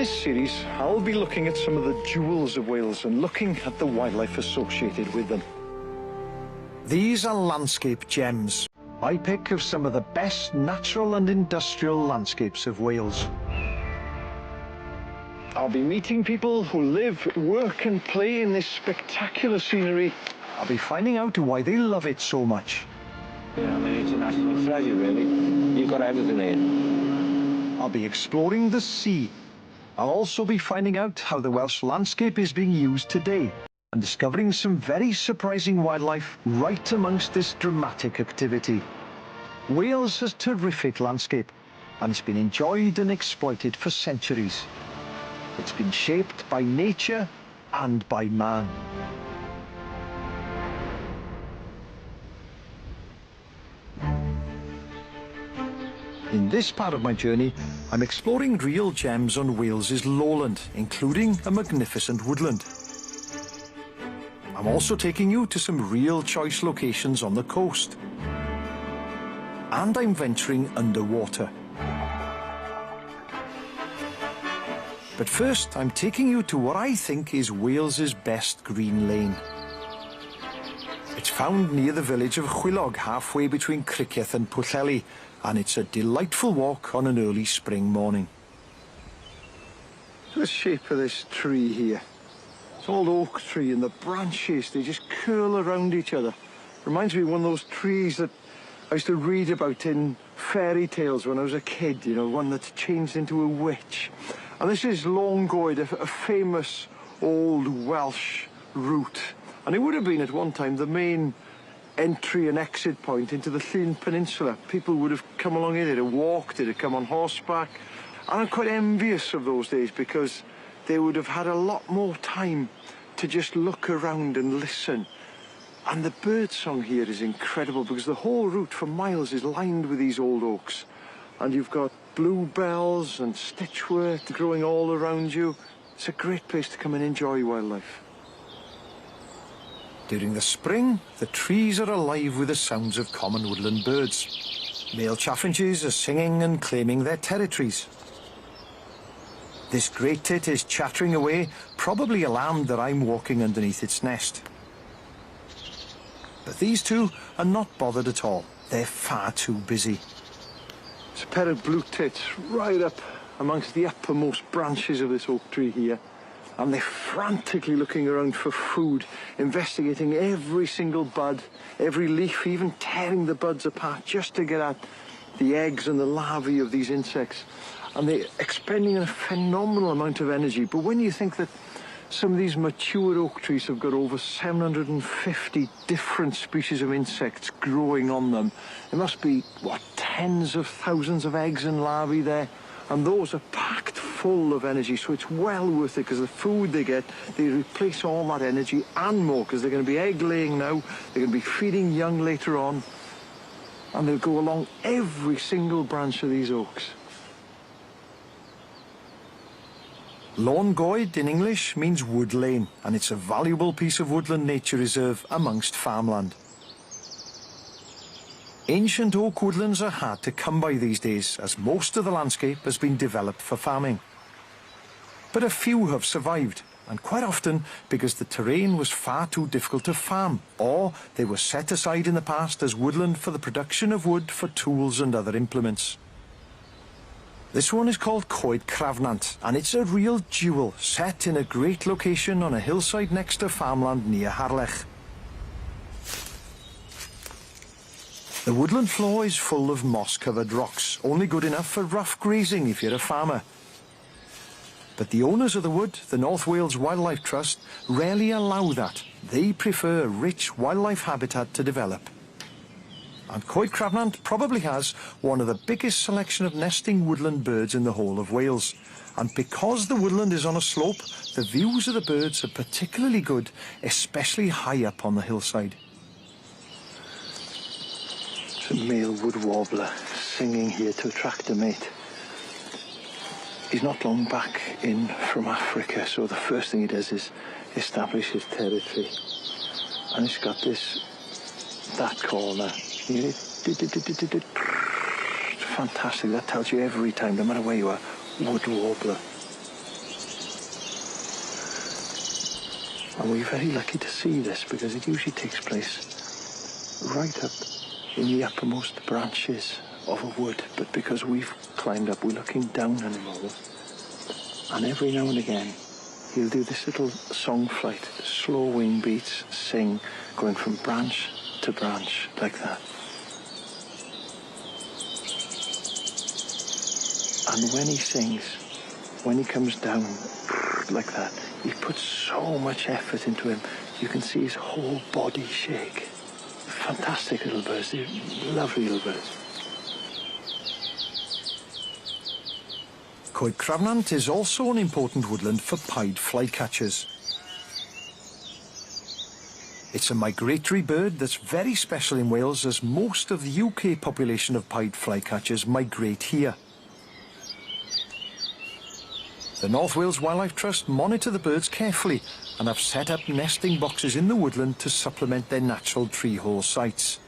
this series, I'll be looking at some of the jewels of Wales and looking at the wildlife associated with them. These are landscape gems. My pick of some of the best natural and industrial landscapes of Wales. I'll be meeting people who live, work and play in this spectacular scenery. I'll be finding out why they love it so much. Yeah, I mean, it's a national treasure, really. You've got everything here. I'll be exploring the sea. I'll also be finding out how the Welsh landscape is being used today and discovering some very surprising wildlife right amongst this dramatic activity. Wales has terrific landscape and it's been enjoyed and exploited for centuries. It's been shaped by nature and by man. In this part of my journey, I'm exploring real gems on Wales's lowland, including a magnificent woodland. I'm also taking you to some real choice locations on the coast. And I'm venturing underwater. But first, I'm taking you to what I think is Wales's best green lane. It's found near the village of Chwilog, halfway between Criccieth and Pwllheli, and it's a delightful walk on an early spring morning. Look at the shape of this tree here. It's an old oak tree, and the branches, they just curl around each other. Reminds me of one of those trees that I used to read about in fairy tales when I was a kid, you know, one that's changed into a witch. And this is Lowlands, a famous old Welsh route. And it would have been at one time the main entry and exit point into the Llyn Peninsula. People would have come along it, they'd have walked, they'd have come on horseback. And I'm quite envious of those days because they would have had a lot more time to just look around and listen. And the birdsong here is incredible because the whole route for miles is lined with these old oaks. And you've got bluebells and stitchwort growing all around you. It's a great place to come and enjoy wildlife. During the spring, the trees are alive with the sounds of common woodland birds. Male chaffinches are singing and claiming their territories. This great tit is chattering away, probably alarmed that I'm walking underneath its nest. But these two are not bothered at all. They're far too busy. It's a pair of blue tits right up amongst the uppermost branches of this oak tree here. And they're frantically looking around for food, investigating every single bud, every leaf, even tearing the buds apart just to get at the eggs and the larvae of these insects. And they're expending a phenomenal amount of energy. But when you think that some of these mature oak trees have got over 750 different species of insects growing on them, there must be, what, tens of thousands of eggs and larvae there. And those are packed full of energy, so it's well worth it because the food they get, they replace all that energy and more because they're going to be egg laying now, they're going to be feeding young later on, and they'll go along every single branch of these oaks. Lowlands in English means wood lane, and it's a valuable piece of woodland nature reserve amongst farmland. Ancient oak woodlands are hard to come by these days, as most of the landscape has been developed for farming. But a few have survived, and quite often because the terrain was far too difficult to farm, or they were set aside in the past as woodland for the production of wood for tools and other implements. This one is called Coed Crafnant, and it's a real jewel set in a great location on a hillside next to farmland near Harlech. The woodland floor is full of moss-covered rocks, only good enough for rough grazing if you're a farmer. But the owners of the wood, the North Wales Wildlife Trust, rarely allow that. They prefer rich wildlife habitat to develop. And Coed Crafnant probably has one of the biggest selection of nesting woodland birds in the whole of Wales. And because the woodland is on a slope, the views of the birds are particularly good, especially high up on the hillside. It's a male wood warbler singing here to attract a mate. He's not long back in from Africa, so the first thing he does is establish his territory. And he's got that call now. It's fantastic. That tells you every time, no matter where you are, wood warbler. And we're very lucky to see this because it usually takes place right up in the uppermost branches of a wood. But because we've climbed up, we're looking down on him all. And every now and again, he'll do this little song flight, slow wing beats, sing, going from branch to branch like that. And when he sings, when he comes down like that, he puts so much effort into him. You can see his whole body shake. Fantastic little birds. They're lovely little birds. Coed Cravnant is also an important woodland for pied flycatchers. It's a migratory bird that's very special in Wales, as most of the UK population of pied flycatchers migrate here. The North Wales Wildlife Trust monitor the birds carefully and have set up nesting boxes in the woodland to supplement their natural tree hole sites.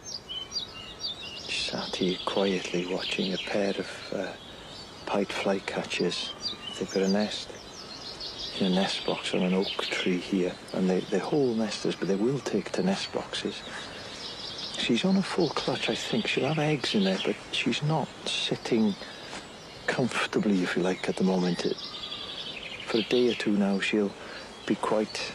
Sat here quietly watching a pair of pied flycatchers. They've got a nest in a nest box on an oak tree here, and they're whole nesters, but they will take to nest boxes. She's on a full clutch, I think. She'll have eggs in there, but she's not sitting comfortably, if you like, at the moment. For a day or two now, she'll be quite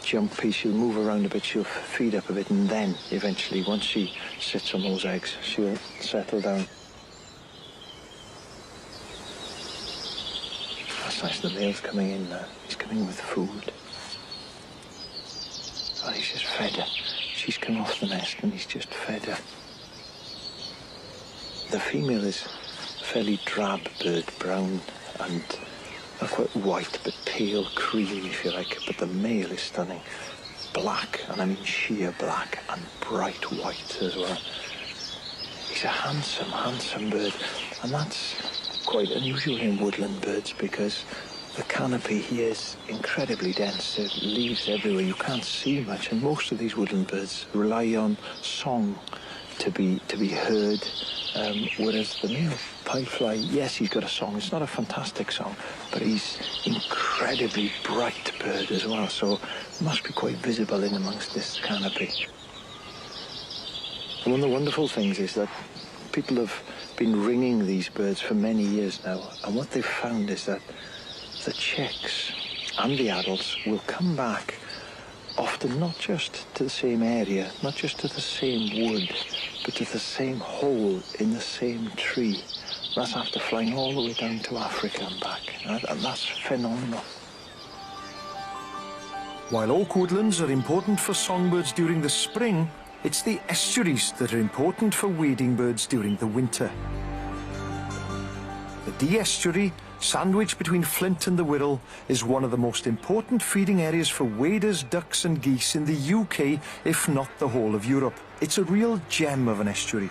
jumpy. She'll move around a bit, she'll feed up a bit, and then eventually, once she sits on those eggs, she'll settle down. That's nice, the male's coming in now. He's coming with food. Oh, he's just fed her. She's come off the nest and he's just fed her. The female is a fairly drab bird, brown and not quite white, but pale cream, if you like. But the male is stunning. Black, and I mean sheer black, and bright white as well. He's a handsome, handsome bird. And that's quite unusual in woodland birds because the canopy here is incredibly dense. There are leaves everywhere. You can't see much. And most of these woodland birds rely on song to be heard. Whereas the male piefly, yes, he's got a song. It's not a fantastic song, but he's incredibly bright bird as well, so must be quite visible in amongst this canopy. And one of the wonderful things is that people have been ringing these birds for many years now, and what they've found is that the chicks and the adults will come back often not just to the same area, not just to the same wood, but to the same hole in the same tree. That's after flying all the way down to Africa and back. And that's phenomenal. While oak woodlands are important for songbirds during the spring, it's the estuaries that are important for wading birds during the winter. The Dee estuary, sandwiched between Flint and the Wirral, is one of the most important feeding areas for waders, ducks and geese in the UK, if not the whole of Europe. It's a real gem of an estuary.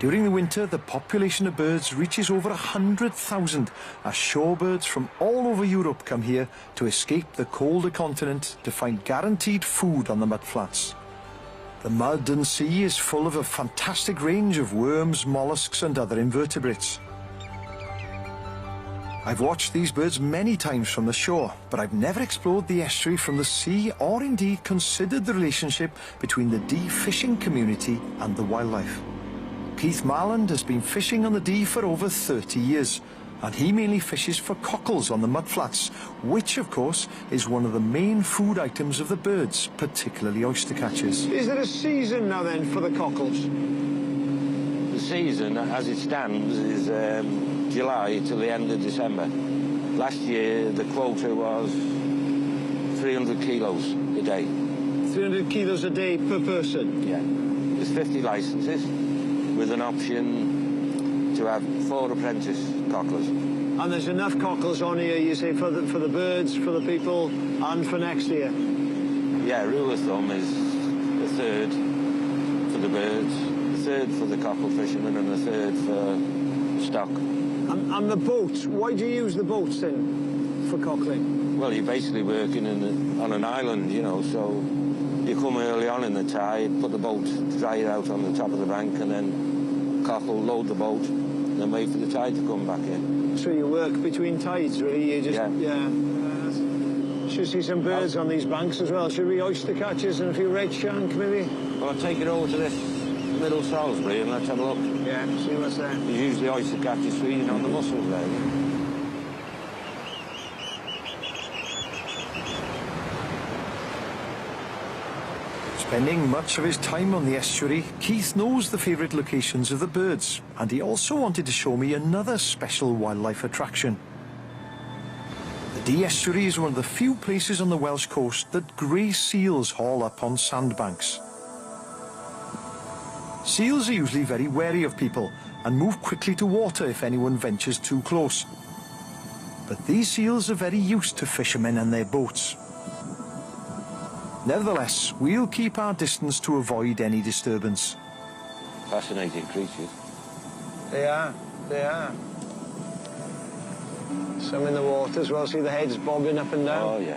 During the winter, the population of birds reaches over 100,000, as shorebirds from all over Europe come here to escape the colder continent to find guaranteed food on the mudflats. The mud and sea is full of a fantastic range of worms, molluscs and other invertebrates. I've watched these birds many times from the shore, but I've never explored the estuary from the sea or indeed considered the relationship between the Dee fishing community and the wildlife. Keith Marland has been fishing on the Dee for over 30 years, and he mainly fishes for cockles on the mudflats, which of course is one of the main food items of the birds, particularly oyster catchers. Is there a season now then for the cockles? The season, as it stands, is July till the end of December. Last year the quota was 300 kilos a day. 300 kilos a day per person? Yeah. There's 50 licences with an option to have 4 apprentice cocklers. And there's enough cockles on here, you say, for the birds, for the people, and for next year? Yeah, rule of thumb is a third for the birds, a third for the cockle fishermen, and a third for stock. And the boats, why do you use the boats then for cockling? Well, you're basically working on an island, you know, so you come early on in the tide, put the boat, dry it out on the top of the bank, and then cockle, load the boat, and then wait for the tide to come back in. So you work between tides, really? You just, yeah. Should see some birds on these banks as well. Should we oyster catchers and a few red shank, maybe? Well, I'll take it over to this middle Salisbury and let's have a look. Yeah, see what's there. There's usually oyster catchers feeding on the mussels there. Yeah? Spending much of his time on the estuary, Keith knows the favourite locations of the birds, and he also wanted to show me another special wildlife attraction. The Dee estuary is one of the few places on the Welsh coast that grey seals haul up on sandbanks. Seals are usually very wary of people and move quickly to water if anyone ventures too close. But these seals are very used to fishermen and their boats. Nevertheless, we'll keep our distance to avoid any disturbance. Fascinating creatures. They are, they are. Some in the water as well, see the heads bobbing up and down. Oh, yeah.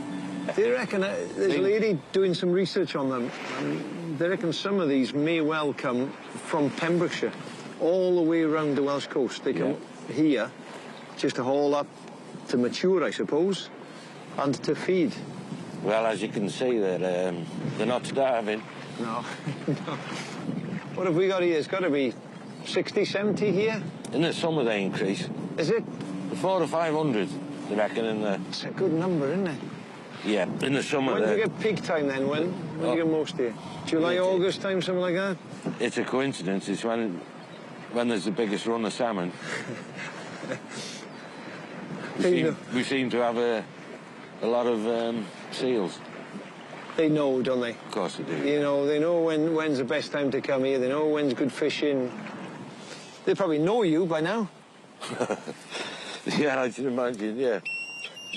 Do you reckon, there's a lady doing some research on them, and they reckon some of these may well come from Pembrokeshire, all the way around the Welsh coast. They come here just to haul up to mature, I suppose, and to feed. Well, as you can see, they're not starving. No, no. What have we got here? It's got to be 60, 70 here. In the summer they increase. Is it? 400 or 500, they reckon, in the... It's a good number, isn't it? Yeah, in the summer... When do you get peak time then? When do you get most here? July, August time, something like that? It's a coincidence. It's when there's the biggest run of salmon. we seem to have a lot of seals. They know, don't they? Of course they do. You know, they know when's the best time to come here. They know when's good fishing. They probably know you by now. Yeah, I can imagine, yeah.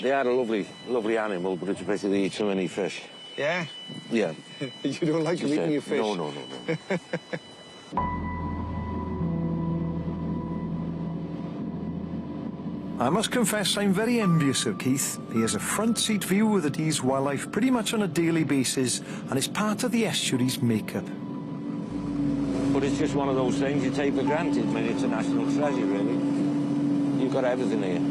They are a lovely animal, but it's a pity they eat so many fish. Yeah? Yeah. You don't like them eating your fish? No. I must confess I'm very envious of Keith. He has a front seat view of the Dee's wildlife pretty much on a daily basis, and it's part of the estuary's makeup. But it's just one of those things you take for granted. I mean, it's a national treasure, really. You've got everything here.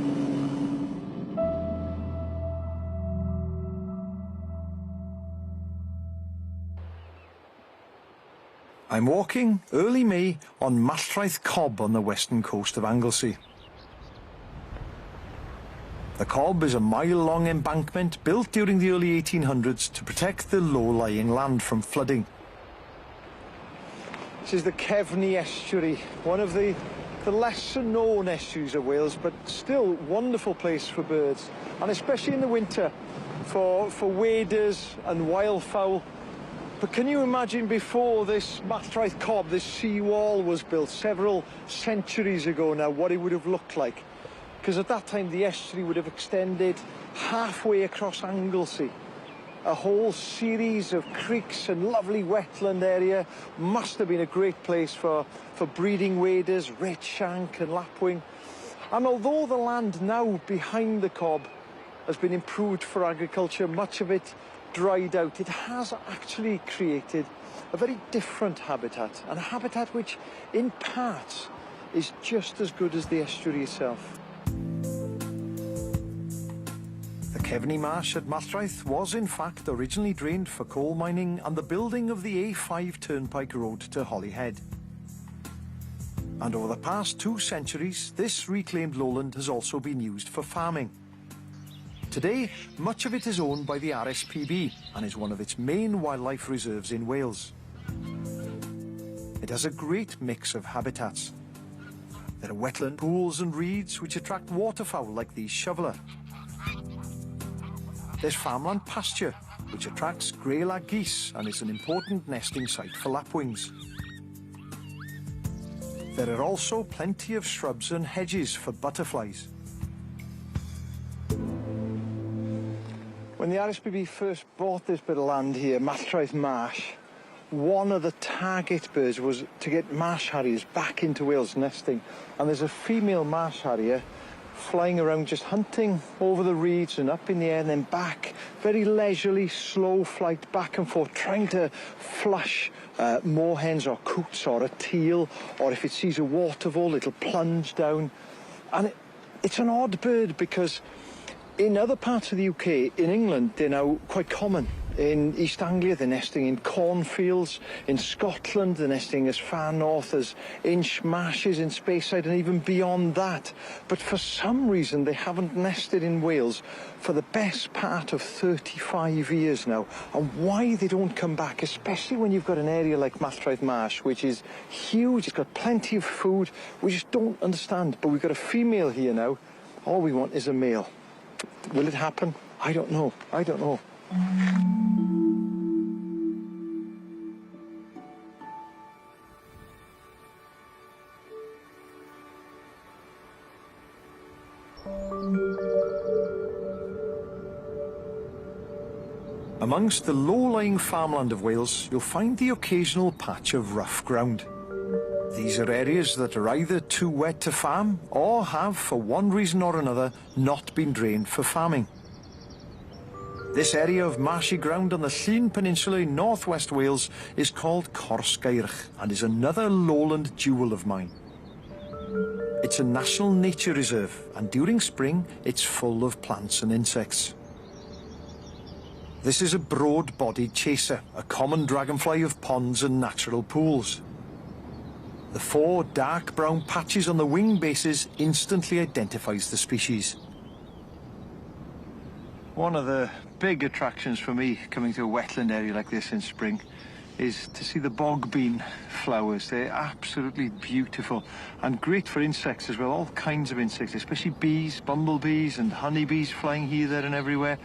I'm walking, early May, on Malltraeth Cobb on the western coast of Anglesey. The Cobb is a mile-long embankment built during the early 1800s to protect the low-lying land from flooding. This is the Cefni estuary, one of the lesser-known estuaries of Wales, but still wonderful place for birds, and especially in the winter for waders and wildfowl. But can you imagine before this Malltraeth Cobb, this seawall was built several centuries ago now, what it would have looked like? Because at that time the estuary would have extended halfway across Anglesey. A whole series of creeks and lovely wetland area. Must have been a great place for breeding waders, red shank and lapwing. And although the land now behind the Cobb has been improved for agriculture, much of it dried out, it has actually created a very different habitat, and a habitat which in parts is just as good as the estuary itself. The Cefni Marsh at Malltraeth was in fact originally drained for coal mining and the building of the A5 Turnpike Road to Holyhead. And over the past 2 centuries, this reclaimed lowland has also been used for farming. Today, much of it is owned by the RSPB and is one of its main wildlife reserves in Wales. It has a great mix of habitats. There are wetland pools and reeds which attract waterfowl like the shoveler. There's farmland pasture, which attracts grey-lag geese and is an important nesting site for lapwings. There are also plenty of shrubs and hedges for butterflies. When the RSPB first bought this bit of land here, Malltraeth Marsh, one of the target birds was to get marsh harriers back into Wales nesting. And there's a female marsh harrier flying around just hunting over the reeds and up in the air and then back. Very leisurely, slow flight back and forth, trying to flush moorhens or coots or a teal, or if it sees a watervole, it'll plunge down. And it's an odd bird because In other parts of the UK, in England, they're now quite common. In East Anglia, they're nesting in cornfields. In Scotland, they're nesting as far north as Inch Marshes in Speyside and even beyond that. But for some reason, they haven't nested in Wales for the best part of 35 years now. And why they don't come back, especially when you've got an area like Mathraeth Marsh, which is huge, it's got plenty of food, we just don't understand. But we've got a female here now. All we want is a male. Will it happen? I don't know. I don't know. Amongst the low-lying farmland of Wales, you'll find the occasional patch of rough ground. These are areas that are either too wet to farm or have, for one reason or another, not been drained for farming. This area of marshy ground on the Llŷn Peninsula in northwest Wales is called Cors Gairch and is another lowland jewel of mine. It's a national nature reserve, and during spring it's full of plants and insects. This is a broad-bodied chaser, a common dragonfly of ponds and natural pools. The 4 dark brown patches on the wing bases instantly identifies the species. One of the big attractions for me coming to a wetland area like this in spring is to see the bog bean flowers. They're absolutely beautiful and great for insects as well, all kinds of insects, especially bees, bumblebees and honeybees flying here, there and everywhere.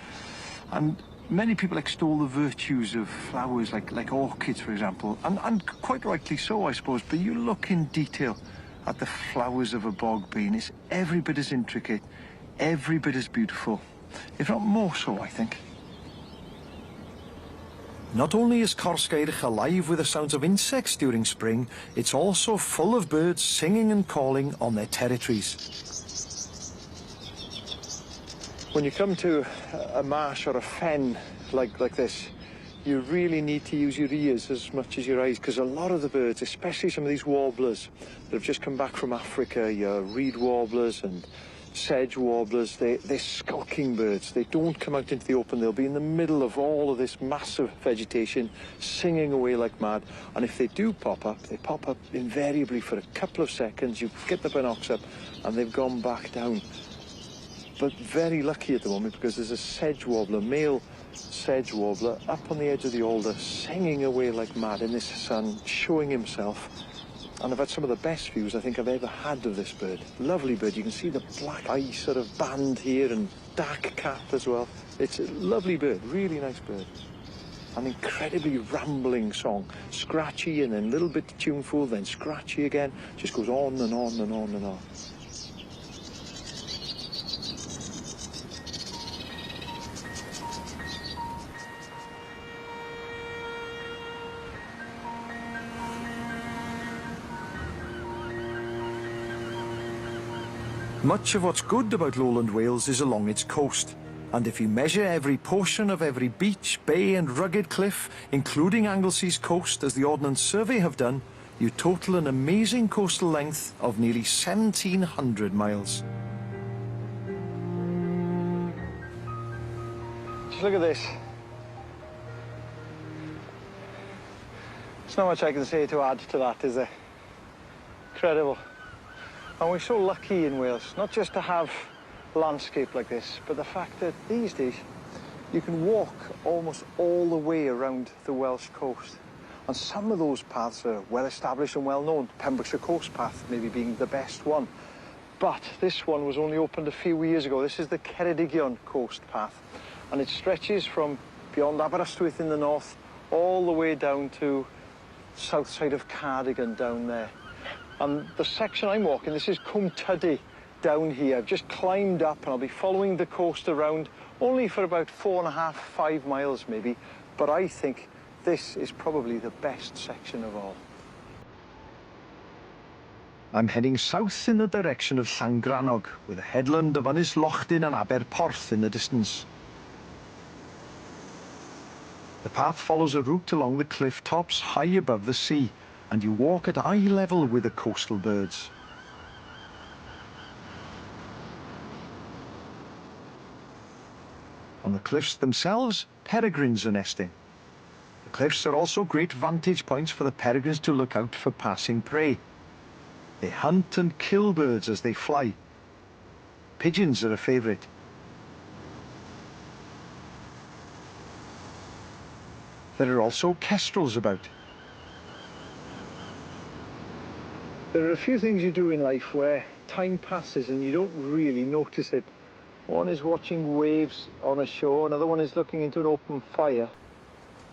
And many people extol the virtues of flowers like orchids, for example, and quite rightly so, I suppose, but you look in detail at the flowers of a bog bean, it's every bit as intricate, every bit as beautiful, if not more so, I think. Not only is Cors Gairch alive with the sounds of insects during spring, it's also full of birds singing and calling on their territories. When you come to a marsh or a fen like this, you really need to use your ears as much as your eyes, because a lot of the birds, especially some of these warblers that have just come back from Africa, your reed warblers and sedge warblers, they're skulking birds. They don't come out into the open. They'll be in the middle of all of this massive vegetation, singing away like mad. And if they do pop up, they pop up invariably for a couple of seconds. You get the binocs up and they've gone back down. But very lucky at the moment because there's a sedge warbler, male sedge warbler, up on the edge of the alder, singing away like mad in this sun, showing himself. And I've had some of the best views I think I've ever had of this bird. Lovely bird. You can see the black eye sort of band here and dark cap as well. It's a lovely bird, really nice bird. An incredibly rambling song. Scratchy and then a little bit tuneful, then scratchy again. Just goes on and on and on and on. Much of what's good about lowland Wales is along its coast. And if you measure every portion of every beach, bay and rugged cliff, including Anglesea's coast, as the Ordnance Survey have done, you total an amazing coastal length of nearly 1,700 miles. Just look at this. There's not much I can say to add to that, is there? Incredible. And we're so lucky in Wales, not just to have landscape like this, but the fact that these days you can walk almost all the way around the Welsh coast. And some of those paths are well established and well known. Pembrokeshire Coast Path maybe being the best one. But this one was only opened a few years ago. This is the Ceredigion Coast Path. And it stretches from beyond Aberystwyth in the north all the way down to south side of Cardigan down there. And the section I'm walking, this is Cwm Tydau down here. I've just climbed up and I'll be following the coast around only for about 4.5, 5 miles maybe. But I think this is probably the best section of all. I'm heading south in the direction of Llangrannog, with the headland of Ynys Lochdyn and Aberporth in the distance. The path follows a route along the cliff tops high above the sea, and you walk at eye level with the coastal birds. On the cliffs themselves, peregrines are nesting. The cliffs are also great vantage points for the peregrines to look out for passing prey. They hunt and kill birds as they fly. Pigeons are a favourite. There are also kestrels about. There are a few things you do in life where time passes and you don't really notice it. One is watching waves on a shore, another one is looking into an open fire.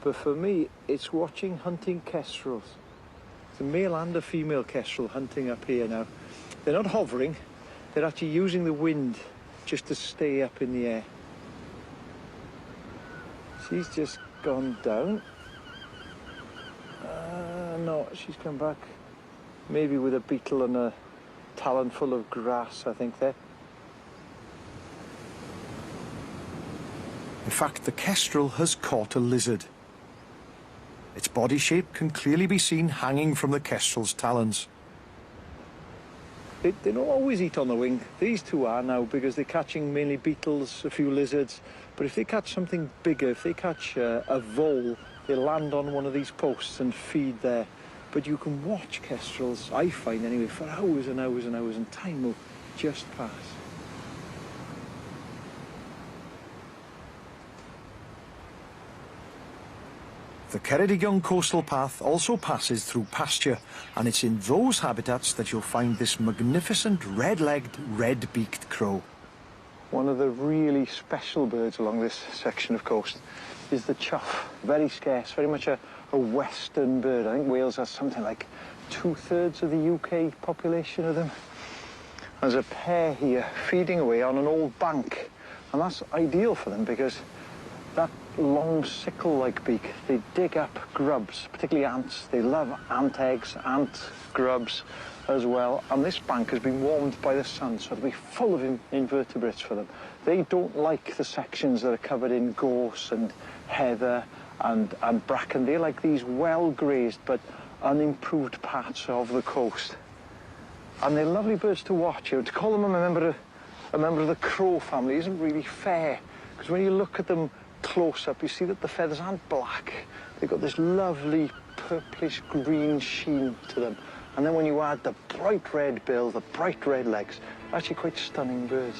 But for me, it's watching hunting kestrels. It's a male and a female kestrel hunting up here now. They're not hovering, they're actually using the wind just to stay up in the air. She's just gone down. No, she's come back. Maybe with a beetle and a talon full of grass, I think there. In fact, the kestrel has caught a lizard. Its body shape can clearly be seen hanging from the kestrel's talons. They don't always eat on the wing. These two are now because they're catching mainly beetles, a few lizards. But if they catch something bigger, if they catch a vole, they land on one of these posts and feed there. But you can watch kestrels, I find anyway, for hours and hours and hours, and time will just pass. The Ceredigion coastal path also passes through pasture, and it's in those habitats that you'll find this magnificent red-legged, red-beaked crow. One of the really special birds along this section of coast is the chough. Very scarce, very much a western bird. I think Wales has something like 2/3 of the UK population of them. There's a pair here feeding away on an old bank, and that's ideal for them because that long sickle-like beak, they dig up grubs, particularly ants. They love ant eggs, ant grubs as well. And this bank has been warmed by the sun, so it'll be full of invertebrates for them. They don't like the sections that are covered in gorse and heather and bracken. They like these well-grazed but unimproved parts of the coast. And they're lovely birds to watch. You know, to call them a member of the crow family isn't really fair, because when you look at them close up, you see that the feathers aren't black. They've got this lovely purplish green sheen to them. And then when you add the bright red bill, the bright red legs, actually quite stunning birds.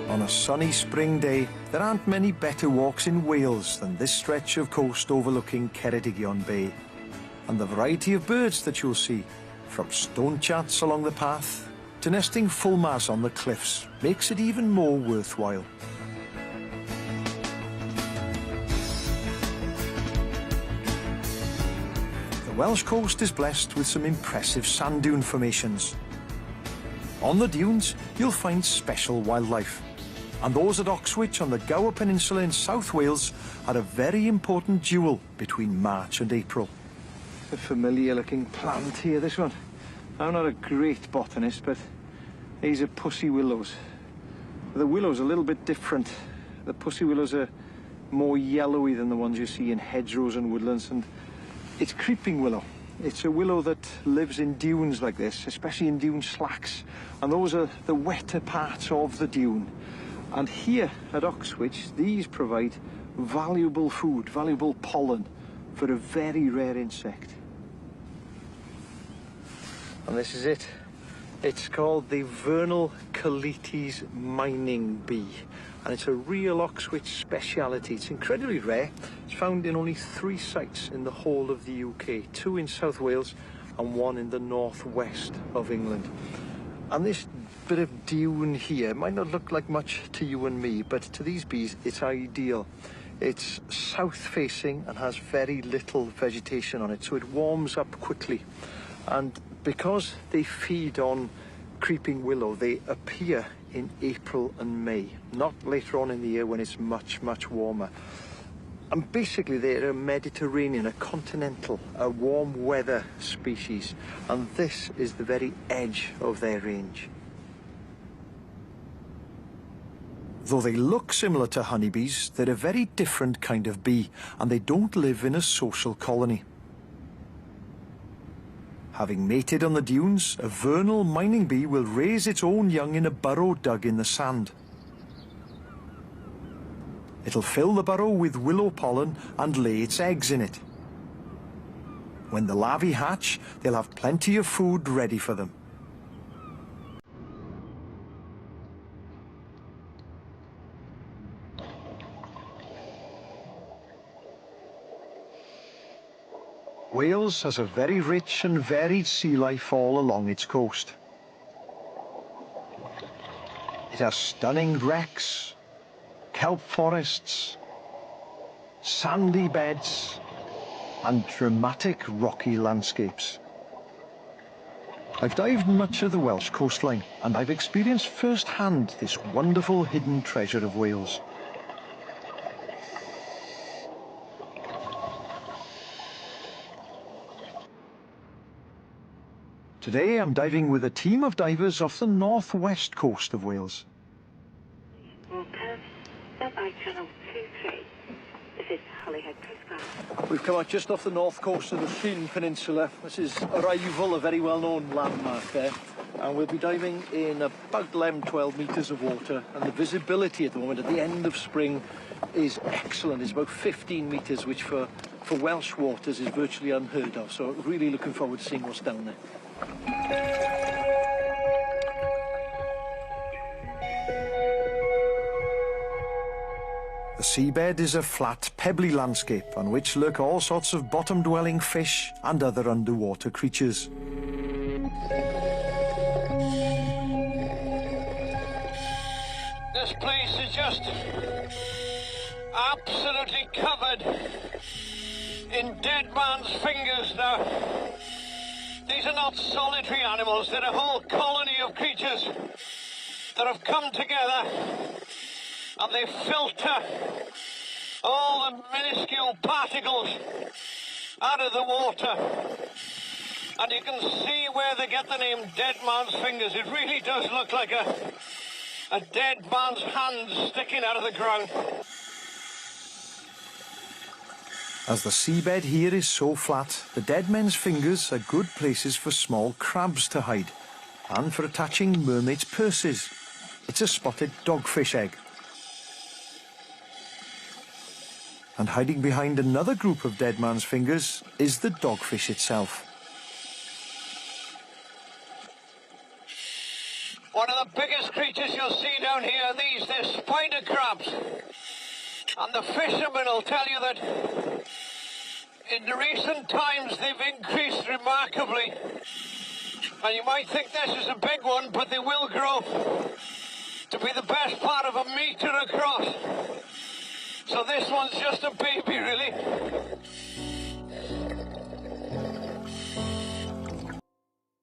On a sunny spring day, there aren't many better walks in Wales than this stretch of coast overlooking Ceredigion Bay. And the variety of birds that you'll see, from stonechats along the path to nesting fulmars on the cliffs, makes it even more worthwhile. The Welsh coast is blessed with some impressive sand dune formations. On the dunes, you'll find special wildlife. And those at Oxwich on the Gower Peninsula in South Wales are a very important jewel between March and April. A familiar looking plant here, this one. I'm not a great botanist, but these are pussy willows. The willow's a little bit different. The pussy willows are more yellowy than the ones you see in hedgerows and woodlands, and it's creeping willow. It's a willow that lives in dunes like this, especially in dune slacks, and those are the wetter parts of the dune. And here at Oxwich, these provide valuable food, valuable pollen for a very rare insect. And this is it. It's called the Vernal Colletes mining bee, and it's a real Oxwich speciality. It's incredibly rare. It's found in only 3 sites in the whole of the UK, 2 in South Wales and 1 in the northwest of England. And this bit of dune here might not look like much to you and me, but to these bees it's ideal. It's south-facing and has very little vegetation on it, so it warms up quickly. And because they feed on creeping willow, they appear in April and May, not later on in the year when it's much, much warmer. And basically they're a Mediterranean, a continental, a warm weather species, and this is the very edge of their range. Though they look similar to honeybees, they're a very different kind of bee, and they don't live in a social colony. Having mated on the dunes, a vernal mining bee will raise its own young in a burrow dug in the sand. It'll fill the burrow with willow pollen and lay its eggs in it. When the larvae hatch, they'll have plenty of food ready for them. Wales has a very rich and varied sea life all along its coast. It has stunning wrecks, kelp forests, sandy beds, and dramatic rocky landscapes. I've dived much of the Welsh coastline, and I've experienced firsthand this wonderful hidden treasure of Wales. Today I'm diving with a team of divers off the northwest coast of Wales. We've come out just off the north coast of the Llyn Peninsula. This is Arrival, a very well-known landmark there. And we'll be diving in about 11-12 metres of water. And the visibility at the moment, at the end of spring, is excellent. It's about 15 metres, which for Welsh waters is virtually unheard of. So really looking forward to seeing what's down there. The seabed is a flat, pebbly landscape on which lurk all sorts of bottom-dwelling fish and other underwater creatures. This place is just absolutely covered in dead man's fingers now. These are not solitary animals, they're a whole colony of creatures that have come together and they filter all the minuscule particles out of the water. And you can see where they get the name Dead Man's Fingers. It really does look like a dead man's hand sticking out of the ground. As the seabed here is so flat, the dead men's fingers are good places for small crabs to hide and for attaching mermaids' purses. It's a spotted dogfish egg. And hiding behind another group of dead man's fingers is the dogfish itself. One of the biggest creatures you'll see down here are they're spider crabs. And the fishermen will tell you that in the recent times they've increased remarkably. And you might think this is a big one, but they will grow to be the best part of 1 metre across. So this one's just a baby.